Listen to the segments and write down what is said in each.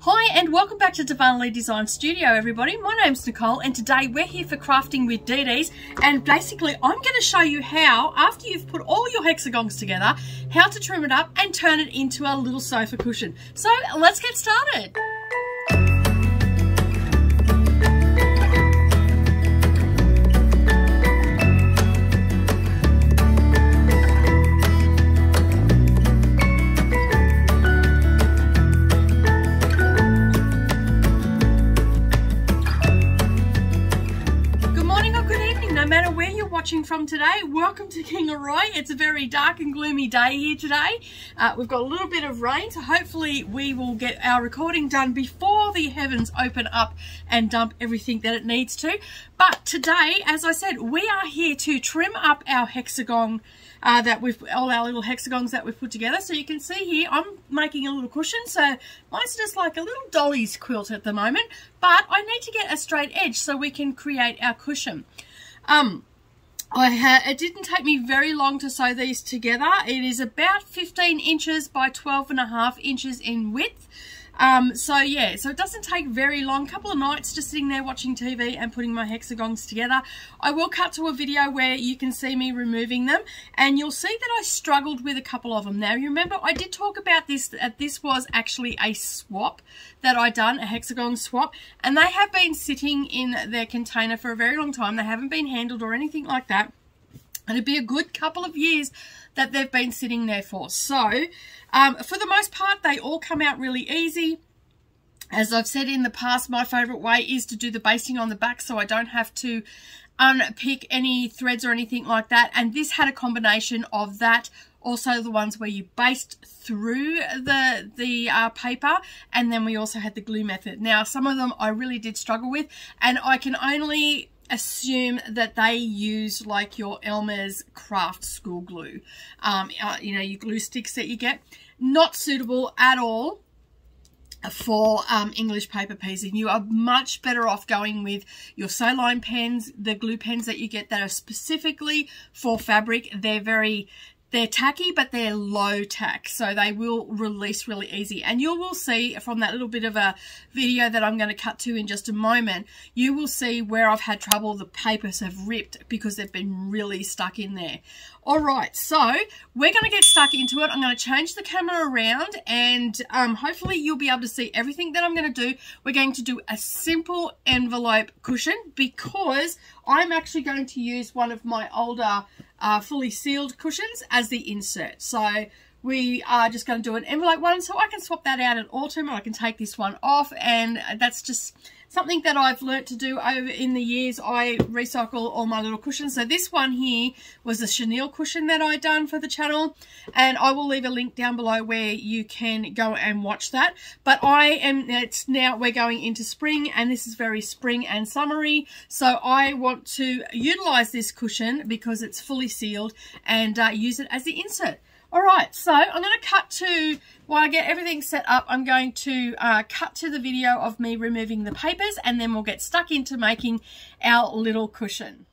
Hi and welcome back to Darvanalee Design Studio, everybody. My name's Nicole and today we're here for crafting with DDs, and basically I'm going to show you how, after you've put all your hexagons together, how to trim it up and turn it into a little sofa cushion. So let's get started. Watching from today, welcome to Kingaroy. It's a very dark and gloomy day here today. We've got a little bit of rain, so hopefully we will get our recording done before the heavens open up and dump everything that it needs to. But today, as I said, we are here to trim up our hexagon all our little hexagons that we've put together. So you can see here I'm making a little cushion, so mine's just like a little dolly's quilt at the moment, but I need to get a straight edge so we can create our cushion. It didn't take me very long to sew these together. It is about 15 inches by 12.5 inches in width. So it doesn't take very long. A couple of nights just sitting there watching TV and putting my hexagons together. I will cut to a video where you can see me removing them, and you'll see that I struggled with a couple of them. Now, you remember I did talk about this, that this was actually a swap that I done, a hexagon swap, and they have been sitting in their container for a very long time. They haven't been handled or anything like that. And it'd be a good couple of years that they've been sitting there for. So, for the most part, they all come out really easy. As I've said in the past, my favourite way is to do the basting on the back so I don't have to unpick any threads or anything like that. And this had a combination of that, also the ones where you baste through the paper, and then we also had the glue method. Now, some of them I really did struggle with, and I can only assume that they use like your Elmer's craft school glue, you know, your glue sticks that you get. Not suitable at all for English paper piecing. You are much better off going with your sew line pens, the glue pens that you get that are specifically for fabric. They're tacky, but they're low tack, so they will release really easy. And you will see from that little bit of a video that I'm going to cut to in just a moment, you will see where I've had trouble. The papers have ripped because they've been really stuck in there. All right, so we're going to get stuck into it. I'm going to change the camera around, and hopefully you'll be able to see everything that I'm going to do. We're going to do a simple envelope cushion because I'm actually going to use one of my older fully sealed cushions as the insert. So we are just going to do an envelope one, so I can swap that out in autumn, or I can take this one off, and that's just something that I've learnt to do over in the years. I recycle all my little cushions. So this one here was a chenille cushion that I done for the channel, and I will leave a link down below where you can go and watch that. But it's now we're going into spring, and this is very spring and summery, so I want to utilize this cushion because it's fully sealed and use it as the insert. All right, so I'm going to cut to, while I get everything set up, I'm going to cut to the video of me removing the papers, and then we'll get stuck into making our little cushion.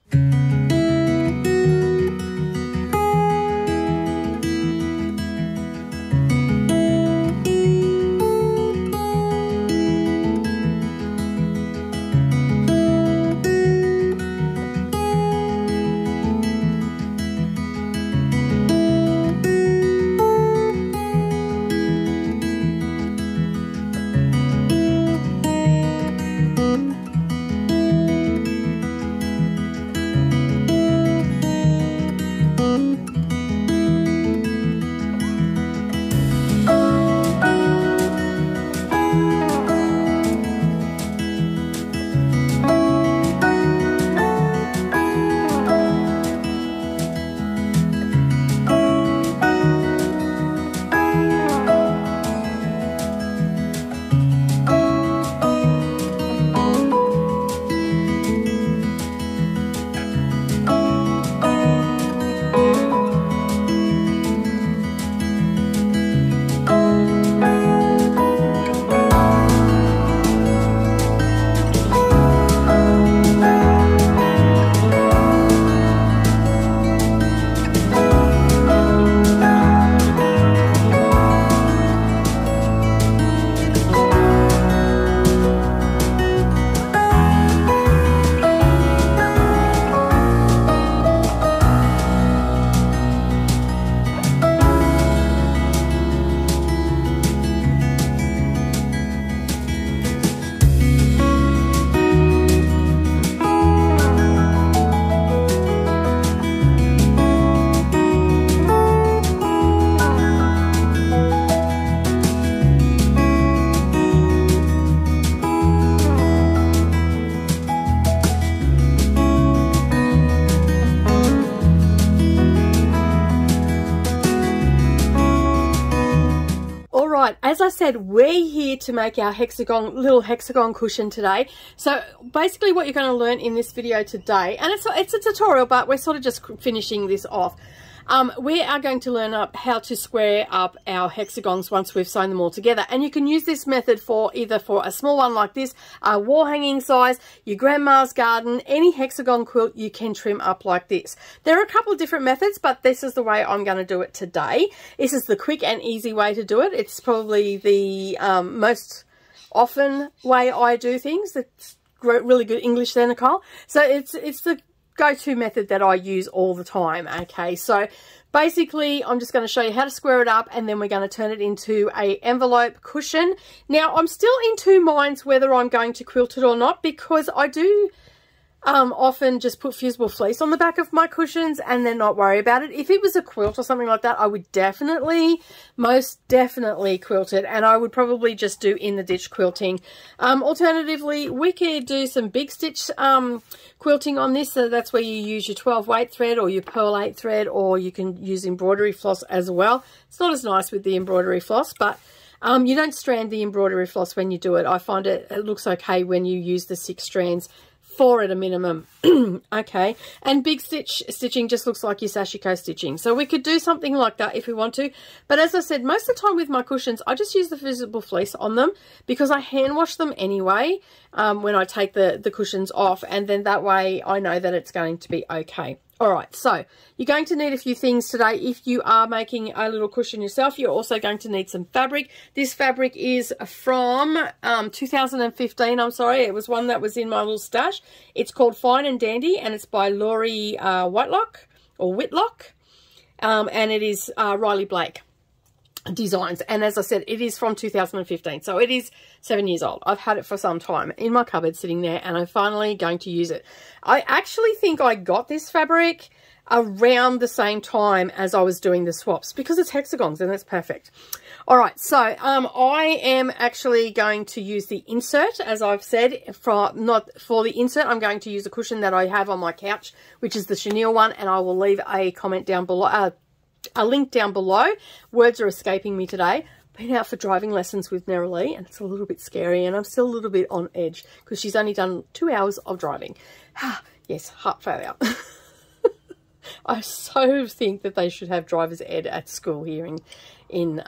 as I said, we're here to make our little hexagon cushion today. So basically what you're going to learn in this video today, and it's a tutorial, but we're sort of just finishing this off. We are going to learn how to square up our hexagons once we've sewn them all together. And you can use this method for either for a small one like this, a wall hanging size, your grandma's garden, any hexagon quilt you can trim up like this. There are a couple of different methods, but this is the way I'm going to do it today. This is the quick and easy way to do it. It's probably the most often way I do things. That's really good English there, Nicole. So it's the go-to method that I use all the time. Okay, so basically I'm just going to show you how to square it up, and then we're going to turn it into a envelope cushion. Now I'm still in two minds whether I'm going to quilt it or not, because I do often just put fusible fleece on the back of my cushions and then not worry about it. If it was a quilt or something like that, I would most definitely quilt it, and I would probably just do in the ditch quilting. Alternatively, we could do some big stitch quilting on this, so that's where you use your 12 weight thread or your pearl 8 thread, or you can use embroidery floss as well. It's not as nice with the embroidery floss, but you don't strand the embroidery floss when you do it. I find it looks okay when you use the 6 strands. 4 at a minimum. Okay, and big stitching just looks like your sashiko stitching, so we could do something like that if we want to. But as I said, most of the time with my cushions I just use the fusible fleece on them, because I hand wash them anyway when I take the cushions off, and then that way I know that it's going to be okay. Alright, so you're going to need a few things today. If you are making a little cushion yourself, you're also going to need some fabric. This fabric is from 2015, I'm sorry. It was one that was in my little stash. It's called Fine and Dandy, and it's by Laurie Whitlock, and it is Riley Blake designs. And as I said, it is from 2015, so it is 7 years old. I've had it for some time in my cupboard sitting there, and I'm finally going to use it. I actually think I got this fabric around the same time as I was doing the swaps, because it's hexagons and that's perfect. All right, so I am actually going to use the insert, as I've said. Not for the insert, I'm going to use a cushion that I have on my couch, which is the chenille one, and I will leave a comment down below, a link down below. Words are escaping me today. Been out for driving lessons with Darvanalee, and it's a little bit scary, and I'm still a little bit on edge because she's only done 2 hours of driving. Yes, heart failure. I so think that they should have driver's ed at school here in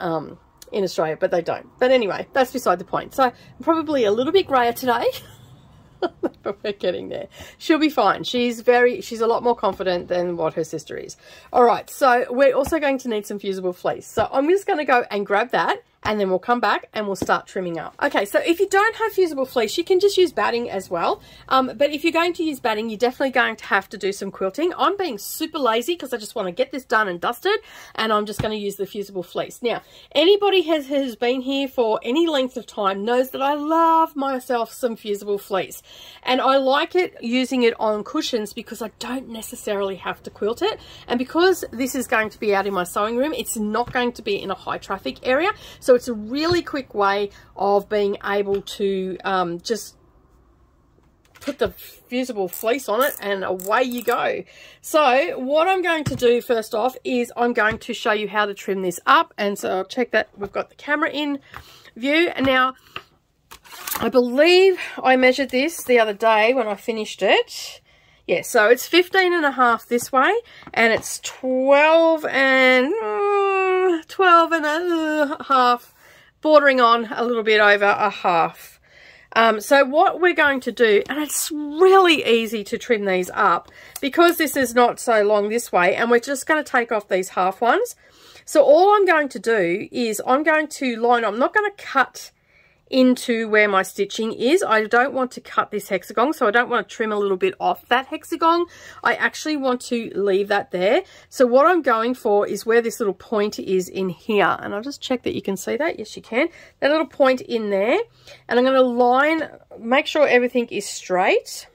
Australia, but they don't. But anyway, that's beside the point. So I'm probably a little bit grayer today. But we're getting there. She'll be fine. She's a lot more confident than what her sister is. All right, so we're also going to need some fusible fleece. So I'm just going to go and grab that, and then we'll come back and we'll start trimming up. Okay, so if you don't have fusible fleece, you can just use batting as well. But if you're going to use batting, you're definitely going to have to do some quilting. I'm being super lazy because I just want to get this done and dusted, and I'm just going to use the fusible fleece. Now, anybody has been here for any length of time knows that I love myself some fusible fleece. And I like it using it on cushions because I don't necessarily have to quilt it. And because this is going to be out in my sewing room, it's not going to be in a high traffic area. So it's a really quick way of being able to just put the fusible fleece on it and away you go. So what I'm going to do first off is I'm going to show you how to trim this up. And so I'll check that we've got the camera in view. And now I believe I measured this the other day when I finished it. Yeah, so it's 15.5 this way, and it's 12 and a half, bordering on a little bit over a half. So what we're going to do, and it's really easy to trim these up because this is not so long this way, and we're just going to take off these half ones. So all I'm going to do is I'm going to line, I'm not going to cut into where my stitching is. I don't want to cut this hexagon, so I don't want to trim a little bit off that hexagon. I actually want to leave that there. So what I'm going for is where this little point is in here, and I'll just check that you can see that. Yes, you can. That little point in there, and I'm going to line, make sure everything is straight.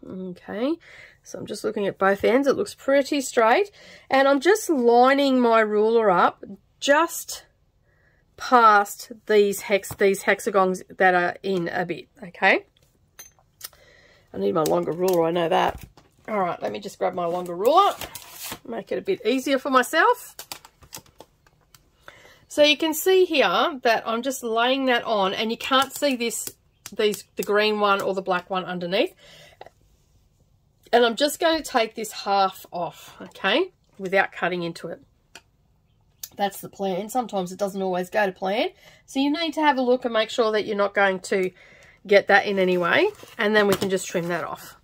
Okay, so I'm just looking at both ends. It looks pretty straight, and I'm just lining my ruler up just past these hexagons that are in a bit. Okay, I need my longer ruler, I know that. All right, let me just grab my longer ruler, make it a bit easier for myself. So you can see here that I'm just laying that on, and you can't see the green one or the black one underneath. And I'm just going to take this half off, okay, without cutting into it. That's the plan. Sometimes it doesn't always go to plan. So you need to have a look and make sure that you're not going to get that in any way. And then we can just trim that off.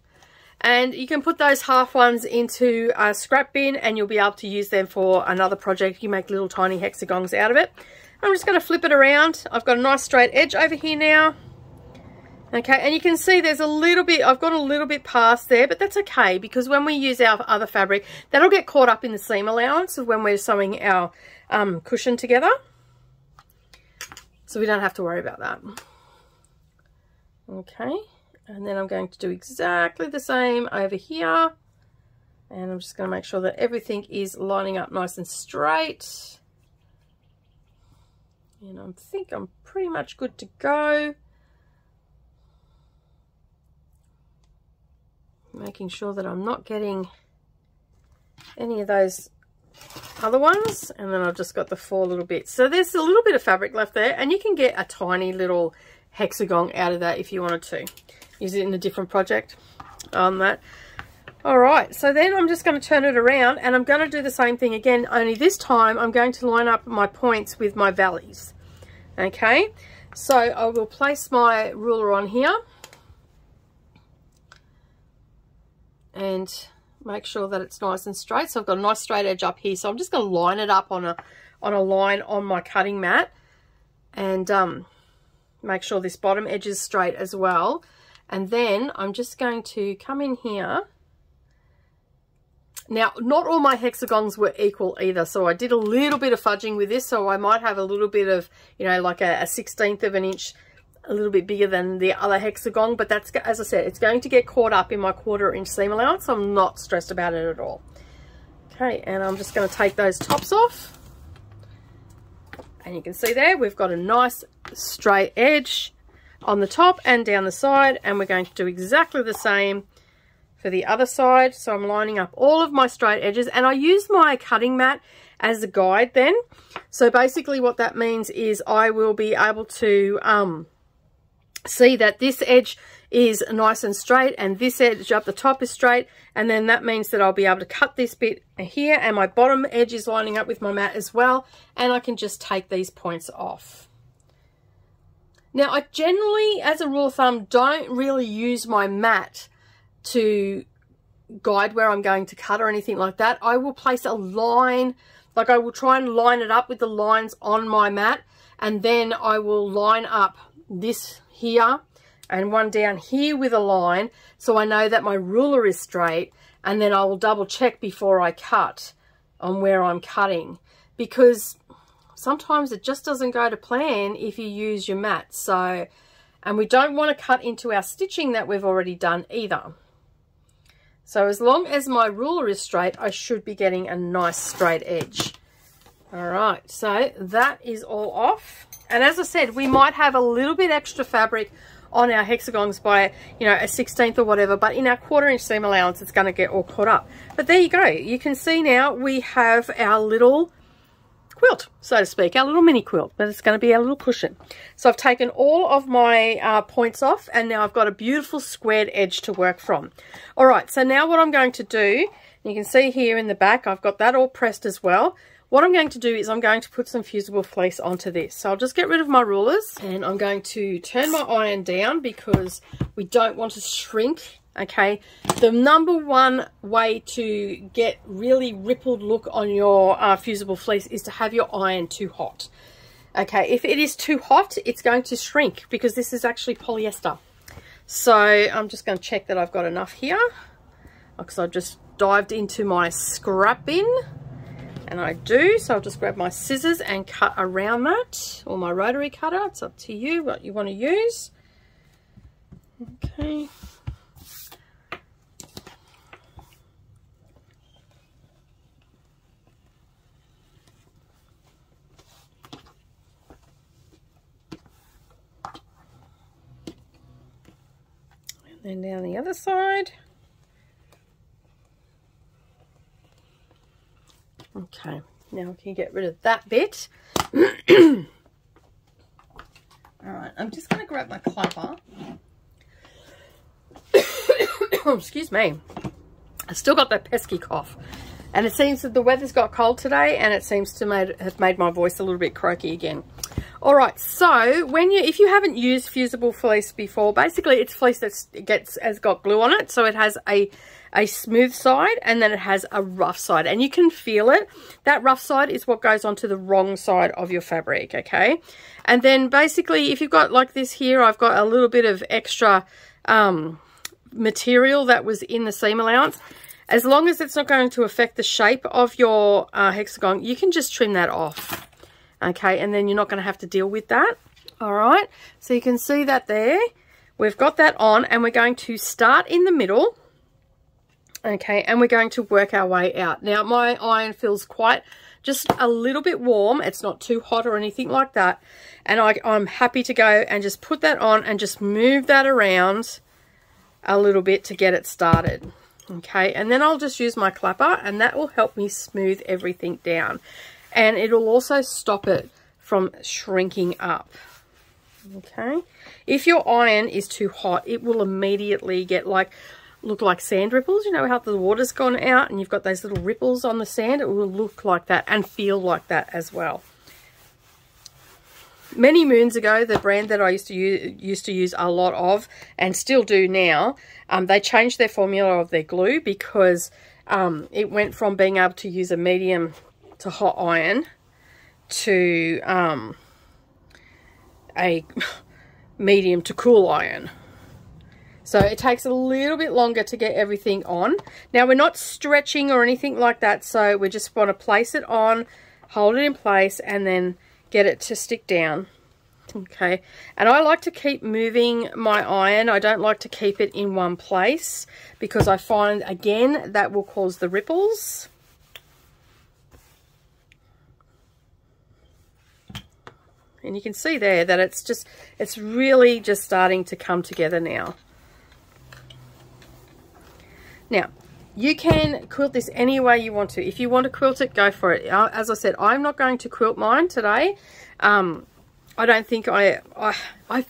And you can put those half ones into a scrap bin, and you'll be able to use them for another project. You make little tiny hexagons out of it. I'm just going to flip it around. I've got a nice straight edge over here now. Okay, and you can see there's a little bit, I've got a little bit past there, but that's okay, because when we use our other fabric, that'll get caught up in the seam allowance of when we're sewing our cushion together. So we don't have to worry about that. Okay. And then I'm going to do exactly the same over here. And I'm just going to make sure that everything is lining up nice and straight. And I think I'm pretty much good to go. Making sure that I'm not getting any of those other ones. And then I've just got the 4 little bits. So there's a little bit of fabric left there. And you can get a tiny little hexagon out of that if you wanted to. Use it in a different project on that. All right, so then I'm just going to turn it around, and I'm going to do the same thing again, only this time I'm going to line up my points with my valleys. Okay, so I will place my ruler on here and make sure that it's nice and straight. So I've got a nice straight edge up here, so I'm just going to line it up on a line on my cutting mat, and make sure this bottom edge is straight as well. And then I'm just going to come in here. Now, not all my hexagons were equal either, so I did a little bit of fudging with this, so I might have a little bit of, you know, like a 1/16 of an inch, a little bit bigger than the other hexagon, but that's, as I said, it's going to get caught up in my 1/4 inch seam allowance, so I'm not stressed about it at all. Okay, and I'm just going to take those tops off. And you can see there, we've got a nice straight edge on the top and down the side, and we're going to do exactly the same for the other side. So I'm lining up all of my straight edges, and I use my cutting mat as a guide then. So basically what that means is I will be able to see that this edge is nice and straight and this edge up the top is straight, and then that means that I'll be able to cut this bit here, and my bottom edge is lining up with my mat as well, and I can just take these points off. Now, I generally, as a rule of thumb, don't really use my mat to guide where I'm going to cut or anything like that. I will place a line, like I will try and line it up with the lines on my mat, and then I will line up this here and one down here with a line, so I know that my ruler is straight, and then I will double check before I cut on where I'm cutting, because sometimes it just doesn't go to plan if you use your mat. So, and we don't want to cut into our stitching that we've already done either. So as long as my ruler is straight, I should be getting a nice straight edge. All right, so that is all off. And as I said, we might have a little bit extra fabric on our hexagons by, you know, a 1/16 or whatever, but in our 1/4 inch seam allowance, it's going to get all caught up. But there you go. You can see now we have our little quilt, so to speak, our little mini quilt, but it's going to be our little cushion. So I've taken all of my points off, and now I've got a beautiful squared edge to work from. All right, so now what I'm going to do, you can see here in the back, I've got that all pressed as well. What I'm going to do is I'm going to put some fusible fleece onto this. So I'll just get rid of my rulers, and I'm going to turn my iron down because we don't want to shrink. Okay, the #1 way to get really rippled look on your fusible fleece is to have your iron too hot. Okay, if it is too hot, it's going to shrink because this is actually polyester. So I'm just going to check that I've got enough here, because I've just dived into my scrap bin, and I do. So I'll just grab my scissors and cut around that, or my rotary cutter. It's up to you what you want to use. Okay. And down the other side. Okay, now we can get rid of that bit. Alright, I'm just going to grab my clapper. Oh, excuse me. I still got that pesky cough. And it seems that the weather's got cold today, and it seems to have made my voice a little bit croaky again. Alright, so if you haven't used fusible fleece before, basically it's fleece that has got glue on it. So it has a smooth side, and then it has a rough side, and you can feel it. That rough side is what goes onto the wrong side of your fabric, okay? And then basically if you've got like this here, I've got a little bit of extra material that was in the seam allowance. As long as it's not going to affect the shape of your hexagon, you can just trim that off. Okay, and then you're not going to have to deal with that. All right, so you can see that there. We've got that on, and we're going to start in the middle. Okay, and we're going to work our way out. Now, my iron feels quite just a little bit warm. It's not too hot or anything like that. And I'm happy to go and just put that on and just move that around a little bit to get it started. Okay, and then I'll just use my clapper, and that will help me smooth everything down, and it'll also stop it from shrinking up. Okay, if your iron is too hot, it will immediately get look like sand ripples. You know how the water's gone out and you've got those little ripples on the sand? It will look like that and feel like that as well. Many moons ago, the brand that I used to use a lot of, and still do now, they changed their formula of their glue because it went from being able to use a medium to hot iron to a medium to cool iron. So it takes a little bit longer to get everything on. Now, we're not stretching or anything like that, so we just want to place it on, hold it in place, and then get it to stick down. Okay, and I like to keep moving my iron. I don't like to keep it in one place because I find, again, that will cause the ripples. And you can see there that it's really just starting to come together now. Now, you can quilt this any way you want to. If you want to quilt it, go for it. As I said, I'm not going to quilt mine today. I don't think I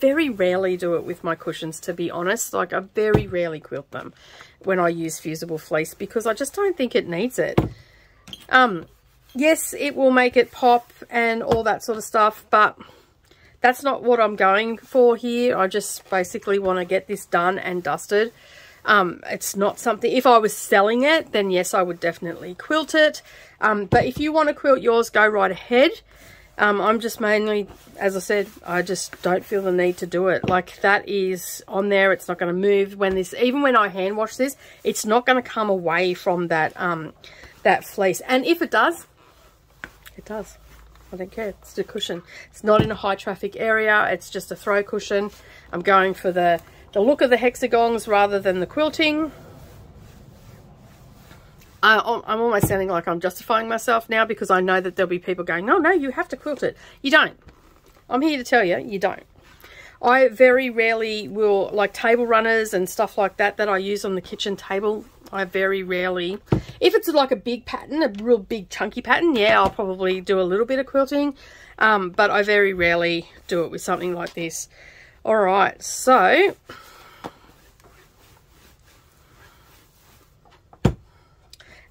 very rarely do it with my cushions, to be honest. Like, I very rarely quilt them when I use fusible fleece because I just don't think it needs it. Yes, it will make it pop and all that sort of stuff, but that's not what I'm going for here. I just basically want to get this done and dusted. It's not something, if I was selling it, then yes, I would definitely quilt it. But if you want to quilt yours, go right ahead. I'm just mainly, as I said, I just don't feel the need to do it. Like, that is on there. It's not going to move when this, even when I hand wash this, it's not going to come away from that, that fleece. And if it does, it does. I don't care. It's a cushion. It's not in a high traffic area. It's just a throw cushion. I'm going for the look of the hexagons rather than the quilting. I'm almost sounding like I'm justifying myself now because I know that there'll be people going, no, you have to quilt it. You don't. I'm here to tell you, you don't. I very rarely will, like table runners and stuff like that I use on the kitchen table, I very rarely, if it's like a big pattern, a real big chunky pattern, yeah, I'll probably do a little bit of quilting, but I very rarely do it with something like this. All right, so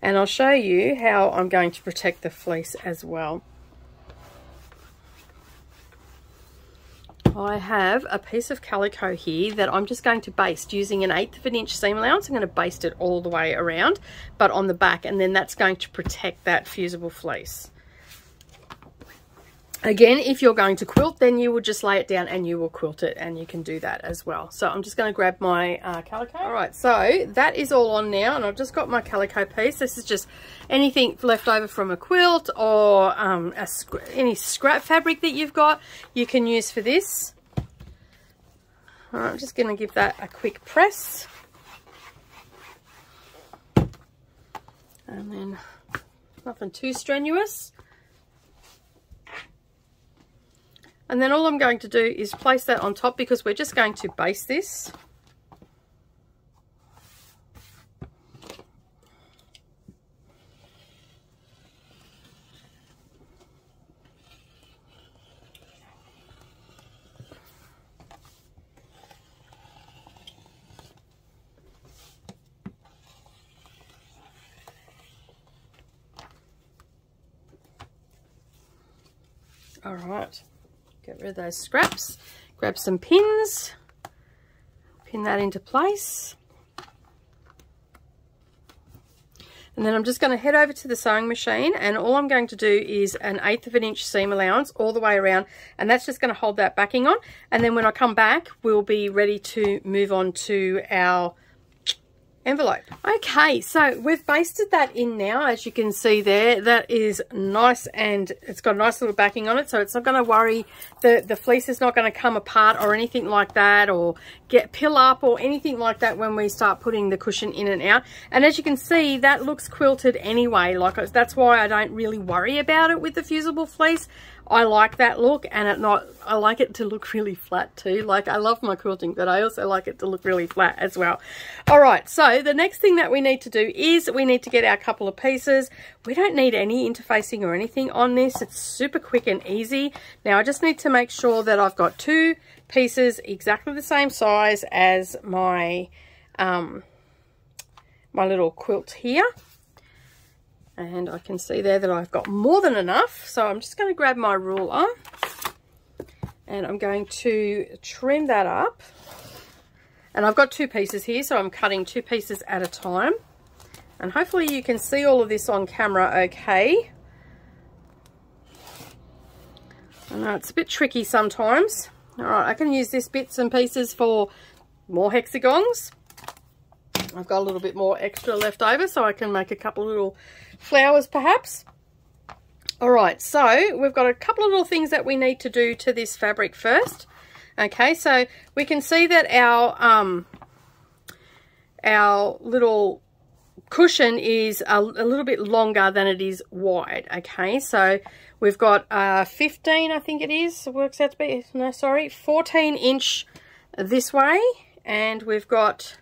and I'll show you how I'm going to protect the fleece as well. I have a piece of calico here that I'm just going to baste using an 1/8 of an inch seam allowance. I'm going to baste it all the way around, but on the back, and then that's going to protect that fusible fleece. Again, if you're going to quilt, then you will just lay it down and you will quilt it, and you can do that as well. So I'm just going to grab my calico. All right, so that is all on now, and I've just got my calico piece. This is just anything left over from a quilt or any scrap fabric that you've got, you can use for this. All right, I'm just going to give that a quick press. And then nothing too strenuous. And then all I'm going to do is place that on top because we're just going to baste this. All right, get rid of those scraps, grab some pins, pin that into place. And then I'm just going to head over to the sewing machine, and all I'm going to do is an 1/8 of an inch seam allowance all the way around, and that's just going to hold that backing on. And then when I come back, we'll be ready to move on to our envelope. Okay, so we've basted that in now, as you can see there. That is nice, and it's got a nice little backing on it, so it's not going to worry. The fleece is not going to come apart or anything like that, or pill up or anything like that when we start putting the cushion in and out. And as you can see, that looks quilted anyway. Like, that's why I don't really worry about it with the fusible fleece. I like that look, and I like it to look really flat too. Like, I love my quilting, but I also like it to look really flat as well. All right, so the next thing that we need to do is we need to get our couple of pieces. We don't need any interfacing or anything on this. It's super quick and easy. Now I just need to make sure that I've got 2 pieces exactly the same size as my my little quilt here. And I can see there that I've got more than enough. So I'm just going to grab my ruler, and I'm going to trim that up. And I've got 2 pieces here, so I'm cutting 2 pieces at a time. And hopefully you can see all of this on camera okay. I know it's a bit tricky sometimes. All right, I can use this bits and pieces for more hexagons. I've got a little bit more extra left over, so I can make a couple of little flowers perhaps. All right, so we've got a couple of little things that we need to do to this fabric first. Okay, so we can see that our little cushion is a little bit longer than it is wide. Okay, so we've got 15, I think it is, it works out to be, no, sorry, 14 inch this way, and we've got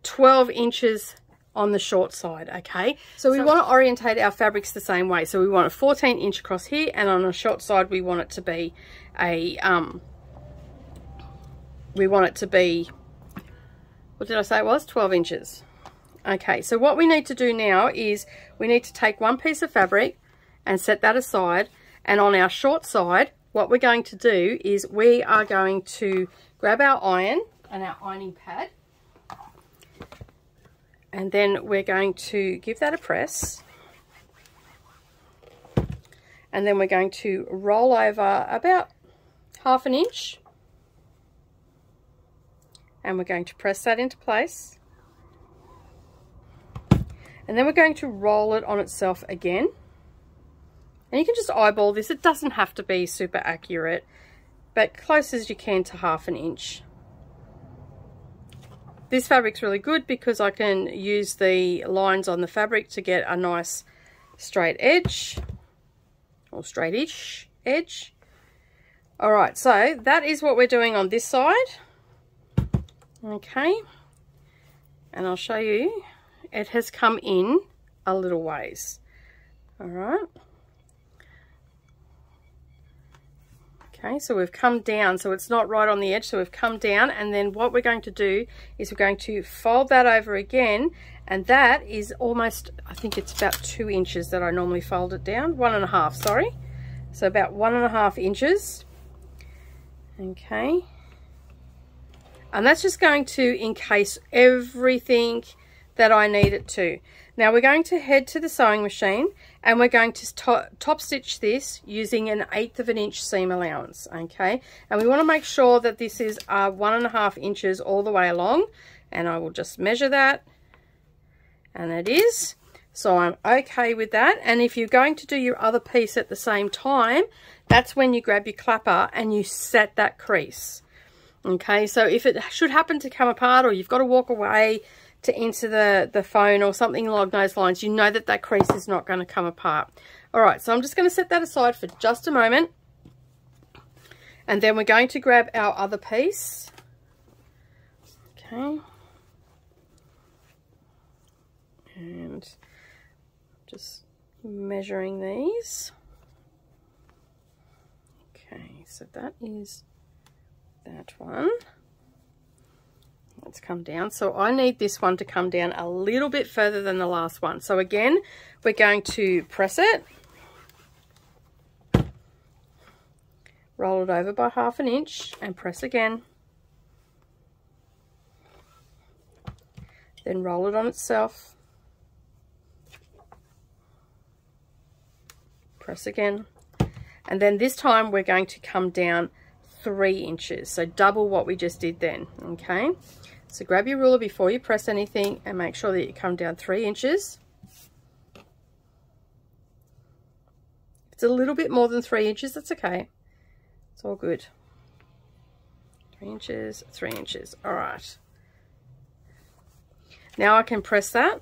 12 inches on the short side. Okay, so we want to orientate our fabrics the same way. So we want a 14 inch across here, and on the short side we want it to be a what did I say it was? 12 inches. Okay, so what we need to do now is we need to take one piece of fabric and set that aside, and on our short side what we're going to do is we are going to grab our iron and our ironing pad, and then we're going to give that a press, and then we're going to roll over about 1/2 an inch, and we're going to press that into place, and then we're going to roll it on itself again. And you can just eyeball this. It doesn't have to be super accurate, but close as you can to 1/2 an inch. This fabric's really good because I can use the lines on the fabric to get a nice straight edge, or straightish edge. All right, so that is what we're doing on this side. Okay, and I'll show you, it has come in a little ways. All right. Okay, so we've come down, so it's not right on the edge, so we've come down, and then what we're going to do is we're going to fold that over again, and that is almost, I think it's about 2 inches that I normally fold it down, 1.5, sorry. So about 1.5 inches. Okay. And that's just going to encase everything that I need it to. Now we're going to head to the sewing machine, and we're going to top stitch this using an 1/8 of an inch seam allowance. Okay, and we want to make sure that this is 1.5 inches all the way along, and I will just measure that, and it is. So I'm okay with that. And if you're going to do your other piece at the same time, that's when you grab your clapper and you set that crease. Okay, so if it should happen to come apart, or you've got to walk away to enter the phone or something along those lines, you know that that crease is not going to come apart. All right, so I'm just going to set that aside for just a moment, and then we're going to grab our other piece. Okay, and just measuring these. Okay, so that is that one. Let's come down. So I need this one to come down a little bit further than the last one. So again, we're going to press it, roll it over by 1/2 inch and press again. Then roll it on itself. Press again. And then this time we're going to come down 3 inches. So double what we just did then, okay? So grab your ruler before you press anything and make sure that you come down 3 inches. If it's a little bit more than 3 inches, that's okay. It's all good. 3 inches, 3 inches. All right. Now I can press that.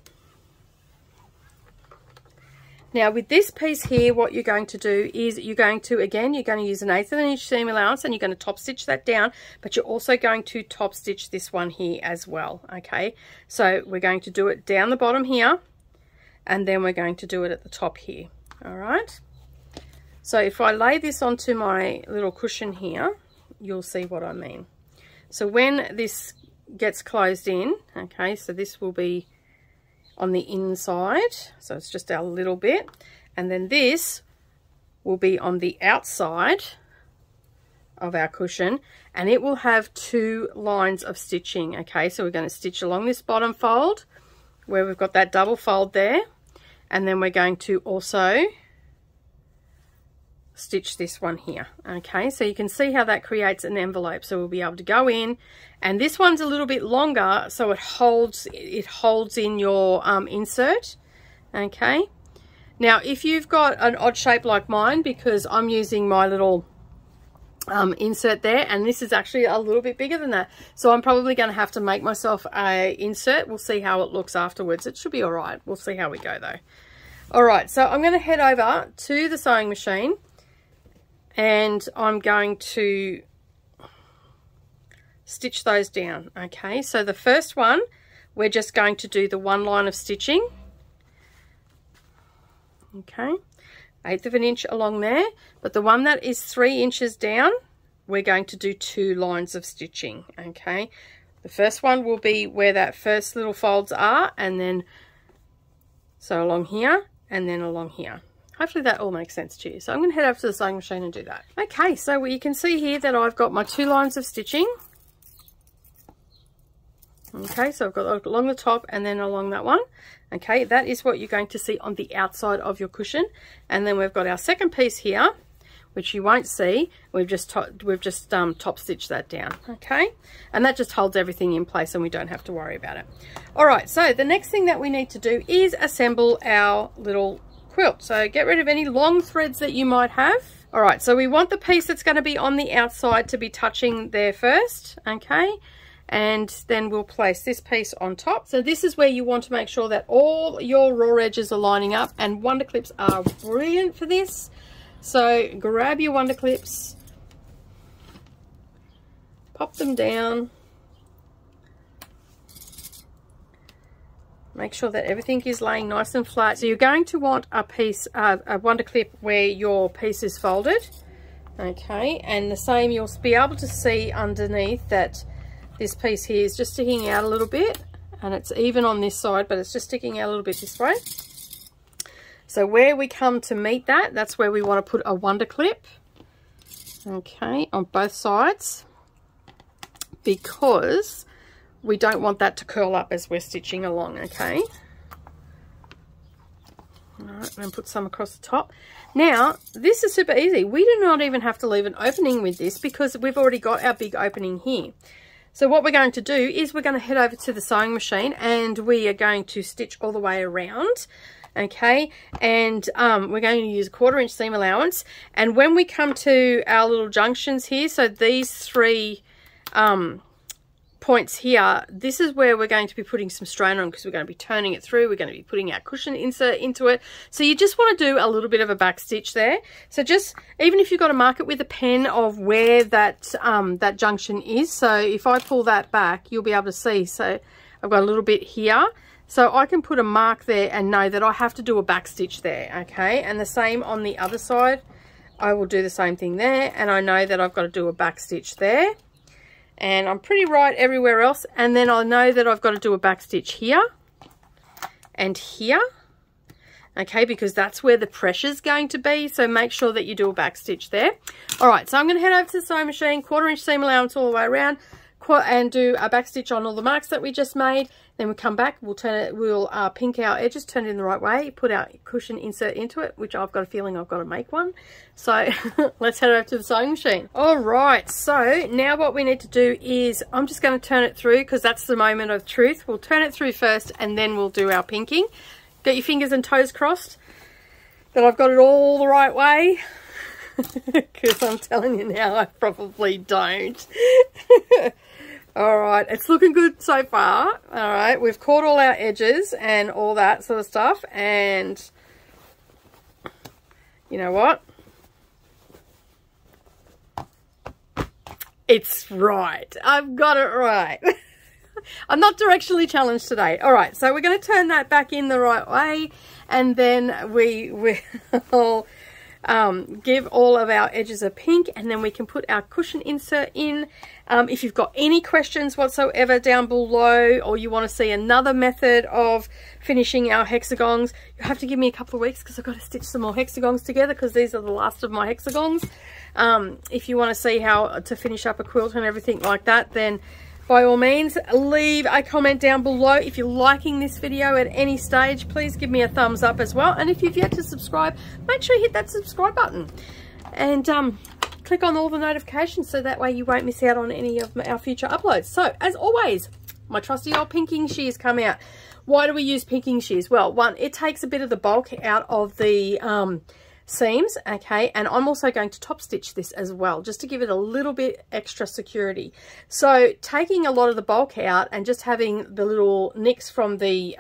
Now with this piece here, what you're going to do is you're going to use an 1/8 inch seam allowance and you're going to top stitch that down, but you're also going to top stitch this one here as well, okay? So we're going to do it down the bottom here, and then we're going to do it at the top here, all right? So if I lay this onto my little cushion here, you'll see what I mean. So when this gets closed in, okay, so this will be on the inside, so it's just our little bit, and then this will be on the outside of our cushion, and it will have 2 lines of stitching, okay? So we're going to stitch along this bottom fold where we've got that double fold there, and then we're going to also stitch this one here, okay? So you can see how that creates an envelope, so we'll be able to go in, and this one's a little bit longer, so it holds in your insert, okay? Now if you've got an odd shape like mine, because I'm using my little insert there, and this is actually a little bit bigger than that, so I'm probably going to have to make myself a insert. We'll see how it looks afterwards. It should be all right. We'll see how we go though. All right, so I'm going to head over to the sewing machine, and I'm going to stitch those down, okay? So the first one, we're just going to do the 1 line of stitching, okay? 1/8 inch along there, but the one that is 3 inches down, we're going to do 2 lines of stitching, okay? The first one will be where that first little folds are, and then so along here, and then along here. Hopefully that all makes sense to you. So I'm going to head over to the sewing machine and do that. Okay, so you can see here that I've got my 2 lines of stitching. Okay, so I've got along the top and then along that one. Okay, that is what you're going to see on the outside of your cushion. And then we've got our second piece here, which you won't see. We've just top stitched that down. Okay, and that just holds everything in place and we don't have to worry about it. All right, so the next thing that we need to do is assemble our little quilt. So get rid of any long threads that you might have. All right, so we want the piece that's going to be on the outside to be touching there first, okay? And then we'll place this piece on top. So this is where you want to make sure that all your raw edges are lining up, and wonder clips are brilliant for this. So grab your wonder clips, pop them down, make sure that everything is laying nice and flat. So you're going to want a wonder clip where your piece is folded, okay? And the same, you'll be able to see underneath that this piece here is just sticking out a little bit, and it's even on this side, but it's just sticking out a little bit this way. So where we come to meet that, that's where we want to put a wonder clip, okay, on both sides, because we don't want that to curl up as we're stitching along, okay? All right, and then put some across the top. Now, this is super easy. We do not even have to leave an opening with this because we've already got our big opening here. So what we're going to do is we're going to head over to the sewing machine and we are going to stitch all the way around, okay? And we're going to use a 1/4 inch seam allowance. And when we come to our little junctions here, so these 3 points here, this is where we're going to be putting some strain on, because we're going to be turning it through. We're going to be putting our cushion insert into it. So you just want to do a little bit of a back stitch there. So just, even if you've got to mark it with a pen of where that that junction is, so if I pull that back, you'll be able to see. So I've got a little bit here, so I can put a mark there and know that I have to do a back stitch there, okay? And the same on the other side, I will do the same thing there, and I know that I've got to do a back stitch there. And I'm pretty right everywhere else, and then I know that I've got to do a back stitch here and here, okay, because that's where the pressure's going to be. So make sure that you do a back stitch there. All right, so I'm going to head over to the sewing machine, 1/4 inch seam allowance all the way around, and do a back stitch on all the marks that we just made. Then we come back, we'll turn it, we'll pink our edges, turn it in the right way, put our cushion insert into it, which I've got a feeling I've got to make one. So let's head over to the sewing machine. All right, so now what we need to do is, I'm just going to turn it through because that's the moment of truth. We'll turn it through first and then we'll do our pinking. Get your fingers and toes crossed that I've got it all the right way. Because I'm telling you now, I probably don't. All right, it's looking good so far. All right, we've caught all our edges and all that sort of stuff. And you know what? It's right. I've got it right. I'm not directionally challenged today. All right, so we're going to turn that back in the right way. And then we will give all of our edges a pink, and then we can put our cushion insert in. If you've got any questions whatsoever down below, or you want to see another method of finishing our hexagons, you have to give me a couple of weeks because I've got to stitch some more hexagons together, because these are the last of my hexagons. If you want to see how to finish up a quilt and everything like that, then by all means, leave a comment down below. If you're liking this video at any stage, please give me a thumbs up as well. And if you've yet to subscribe, make sure you hit that subscribe button. And click on all the notifications so that way you won't miss out on any of our future uploads. So, as always, my trusty old pinking shears come out. Why do we use pinking shears? Well, one, it takes a bit of the bulk out of the seams, okay, and I'm also going to top stitch this as well, just to give it a little bit extra security. So taking a lot of the bulk out and just having the little nicks from the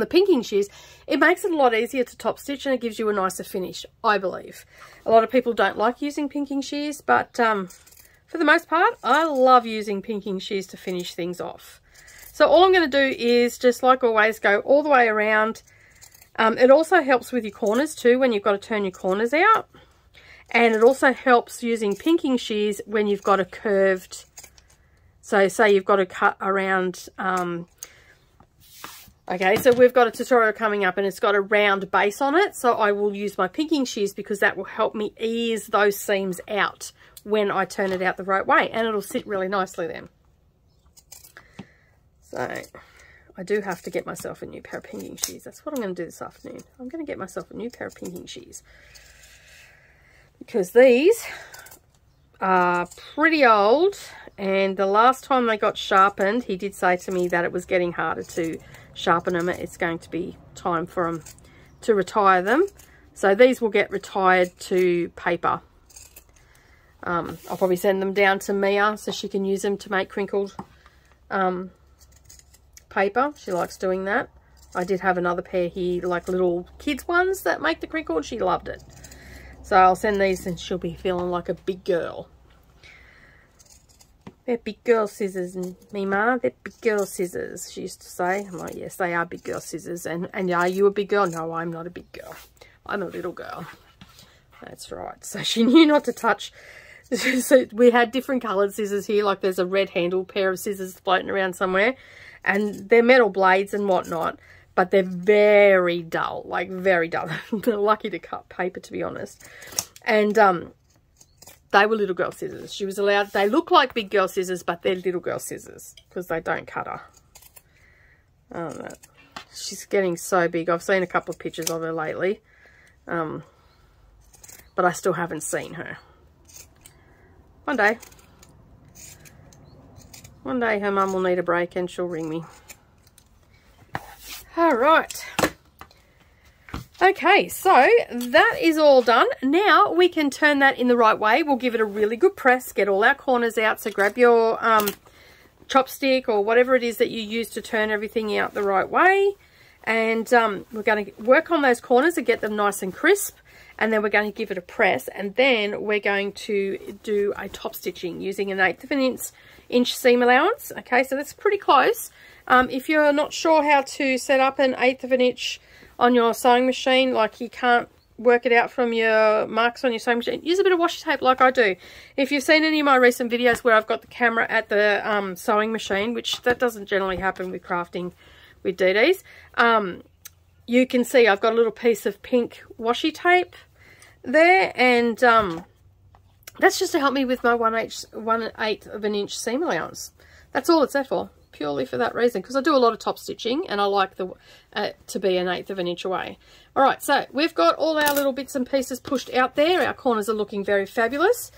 pinking shears, it makes it a lot easier to top stitch, and it gives you a nicer finish, I believe. A lot of people don't like using pinking shears, but for the most part, I love using pinking shears to finish things off. So all I'm going to do is, just like always, go all the way around. It also helps with your corners too, when you've got to turn your corners out. And it also helps using pinking shears when you've got a curved, so say you've got to cut around, okay, so we've got a tutorial coming up and it's got a round base on it. So I will use my pinking shears because that will help me ease those seams out when I turn it out the right way. And it'll sit really nicely then. So I do have to get myself a new pair of pinking shears. That's what I'm going to do this afternoon. I'm going to get myself a new pair of pinking shears, because these are pretty old, and the last time they got sharpened, he did say to me that it was getting harder to sharpen them. It's going to be time for them to retire them. So these will get retired to paper. I'll probably send them down to Mia so she can use them to make crinkled paper. She likes doing that. I did have another pair here, like little kids ones that make the crinkle. She loved it. So I'll send these and she'll be feeling like a big girl. They're big girl scissors, and me ma, they're big girl scissors, she used to say. I'm like, yes, they are big girl scissors. And are you a big girl? No, I'm not a big girl. I'm a little girl. That's right. So she knew not to touch. So we had different coloured scissors here. Like there's a red handle pair of scissors floating around somewhere. And they're metal blades and whatnot, but they're very dull, like very dull. They're lucky to cut paper, to be honest. And they were little girl scissors. She was allowed, they look like big girl scissors, but they're little girl scissors because they don't cut her. Oh, she's getting so big. I've seen a couple of pictures of her lately, but I still haven't seen her. One day her mum will need a break and she'll ring me. All right. Okay, so that is all done. Now we can turn that in the right way. We'll give it a really good press, get all our corners out. So grab your chopstick or whatever it is that you use to turn everything out the right way. And we're going to work on those corners and get them nice and crisp. And then we're going to give it a press, and then we're going to do a top stitching using an 1/8 of an inch seam allowance. Okay, so that's pretty close. If you're not sure how to set up an 1/8 of an inch on your sewing machine, like you can't work it out from your marks on your sewing machine, use a bit of washi tape like I do. If you've seen any of my recent videos where I've got the camera at the sewing machine, which that doesn't generally happen with crafting with DDs, you can see I've got a little piece of pink washi tape there, and that's just to help me with my 1/8 of an inch seam allowance. That's all it's there for, purely for that reason, because I do a lot of top stitching and I like the to be 1/8 of an inch away. All right, so we've got all our little bits and pieces pushed out there. Our corners are looking very fabulous.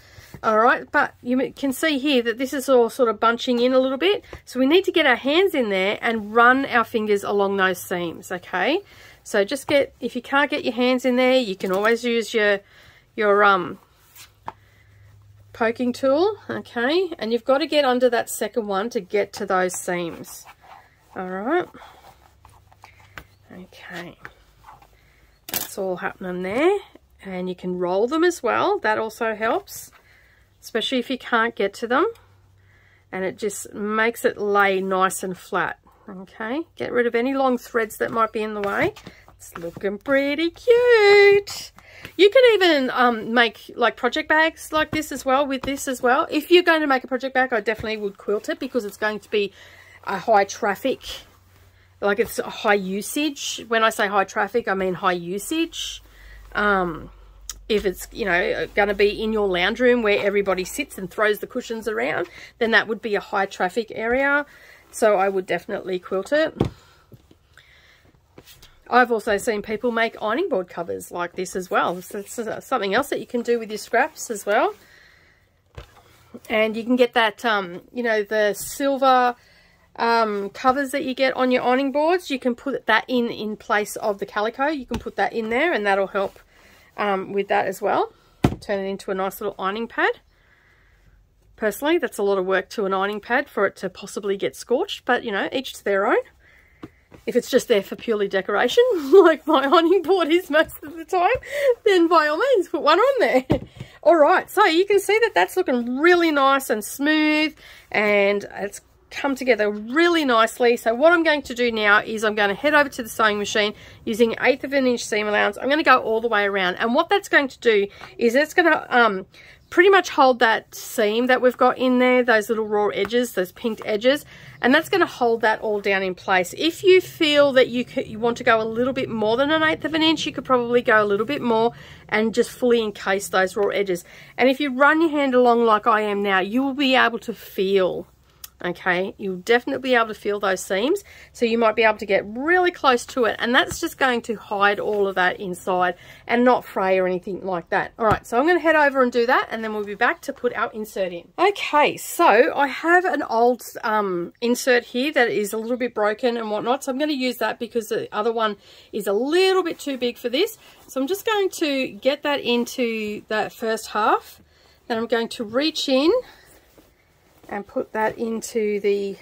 All right, but you can see here that this is all sort of bunching in a little bit, so we need to get our hands in there and run our fingers along those seams. Okay, so just get, if you can't get your hands in there, you can always use your poking tool. Okay, and you've got to get under that second one to get to those seams. All right, okay, that's all happening there. And you can roll them as well, that also helps, especially if you can't get to them, and it just makes it lay nice and flat. Okay, get rid of any long threads that might be in the way. It's looking pretty cute. You can even make like project bags like this as well, with this as well. If you're going to make a project bag, I definitely would quilt it, because it's going to be a high traffic, like it's a high usage. When I say high traffic, I mean high usage. If it's, you know, going to be in your lounge room where everybody sits and throws the cushions around, then that would be a high traffic area. So I would definitely quilt it. I've also seen people make ironing board covers like this as well. So it's something else that you can do with your scraps as well. And you can get that, you know, the silver covers that you get on your ironing boards. You can put that in place of the calico. You can put that in there, and that'll help with that as well. Turn it into a nice little ironing pad. Personally, that's a lot of work to an ironing pad for it to possibly get scorched, but you know, each to their own. If it's just there for purely decoration, like my ironing board is most of the time, then by all means put one on there. All right, so you can see that that's looking really nice and smooth, and it's come together really nicely. So what I'm going to do now is I'm going to head over to the sewing machine using 1/8 of an inch seam allowance. I'm going to go all the way around, and what that's going to do is it's going to pretty much hold that seam that we've got in there, those little raw edges, those pinked edges, and that's going to hold that all down in place. If you feel that you want to go a little bit more than 1/8 of an inch, you could probably go a little bit more and just fully encase those raw edges. And if you run your hand along like I am now, you will be able to feel, okay, you'll definitely be able to feel those seams, so you might be able to get really close to it, and that's just going to hide all of that inside and not fray or anything like that. All right, so I'm going to head over and do that, and then we'll be back to put our insert in. Okay, so I have an old insert here that is a little bit broken and whatnot, so I'm going to use that because the other one is a little bit too big for this. So I'm just going to get that into that first half, then I'm going to reach in and put that into the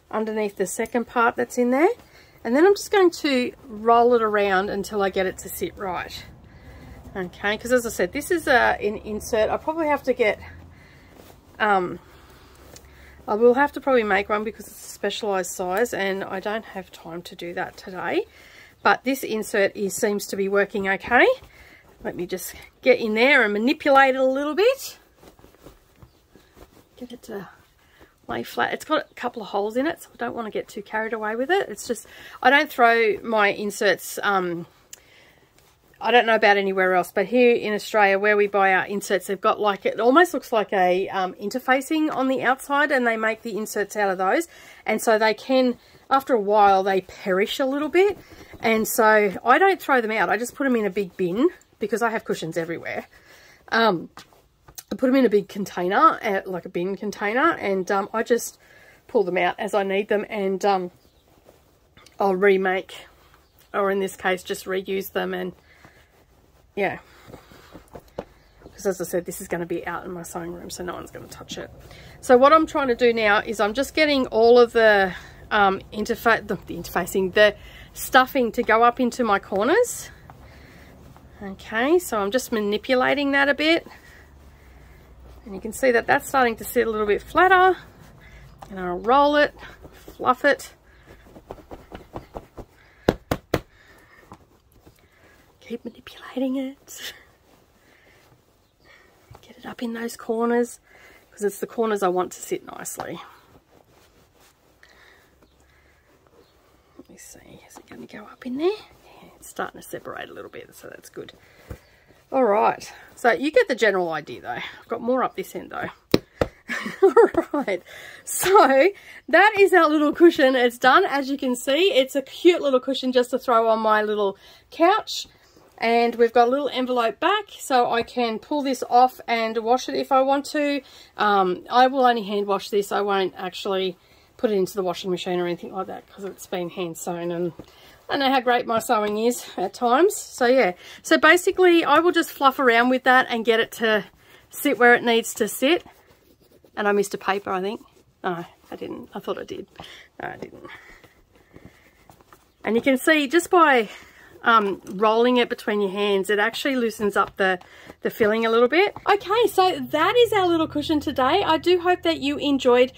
underneath the second part that's in there, and then I'm just going to roll it around until I get it to sit right. Okay, because as I said, this is an insert. I probably have to get I will have to probably make one because it's a specialized size, and I don't have time to do that today, but this insert seems to be working okay. Let me just get in there and manipulate it a little bit. Get it to lay flat. It's got a couple of holes in it, so I don't want to get too carried away with it. It's just, I don't throw my inserts, I don't know about anywhere else, but here in Australia where we buy our inserts, they've got like, it almost looks like a interfacing on the outside, and they make the inserts out of those, and so they can, after a while, they perish a little bit, and so I don't throw them out. I just put them in a big bin because I have cushions everywhere. I put them in a big container, like a bin container, and I just pull them out as I need them, and I'll remake, or in this case just reuse them. And yeah, because as I said, this is going to be out in my sewing room, so no one's going to touch it. So what I'm trying to do now is I'm just getting all of the the stuffing to go up into my corners. Okay, so I'm just manipulating that a bit, and you can see that that's starting to sit a little bit flatter, and I'll roll it, fluff it, keep manipulating it, get it up in those corners, because it's the corners I want to sit nicely. Let me see, is it going to go up in there. Yeah, it's starting to separate a little bit, so that's good. All right, so you get the general idea though. I've got more up this end though. All right, so that is our little cushion. It's done. As you can see, it's a cute little cushion just to throw on my little couch. And we've got a little envelope back, so I can pull this off and wash it if I want to. I will only hand wash this. I won't actually put it into the washing machine or anything like that because it's been hand sewn, and I know how great my sewing is at times. So yeah, so basically I will just fluff around with that and get it to sit where it needs to sit. And I missed a paper, I think. No, I didn't. I thought I did. No, I didn't. And you can see just by rolling it between your hands, it actually loosens up the filling a little bit. Okay, so that is our little cushion today. I do hope that you enjoyed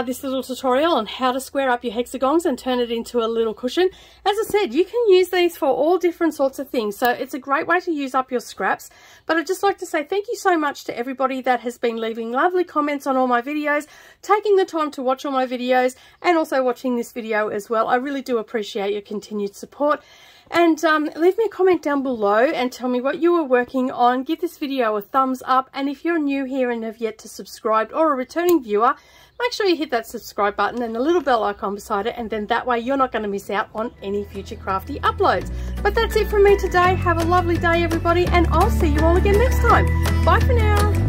this little tutorial on how to square up your hexagons and turn it into a little cushion. As I said, you can use these for all different sorts of things, so it's a great way to use up your scraps. But I'd just like to say thank you so much to everybody that has been leaving lovely comments on all my videos, taking the time to watch all my videos, and also watching this video as well. I really do appreciate your continued support. And leave me a comment down below and tell me what you were working on. Give this video a thumbs up, and if you're new here and have yet to subscribe or a returning viewer, make sure you hit that subscribe button and the little bell icon beside it, and then that way you're not going to miss out on any future crafty uploads. But that's it from me today. Have a lovely day everybody, and I'll see you all again next time. Bye for now.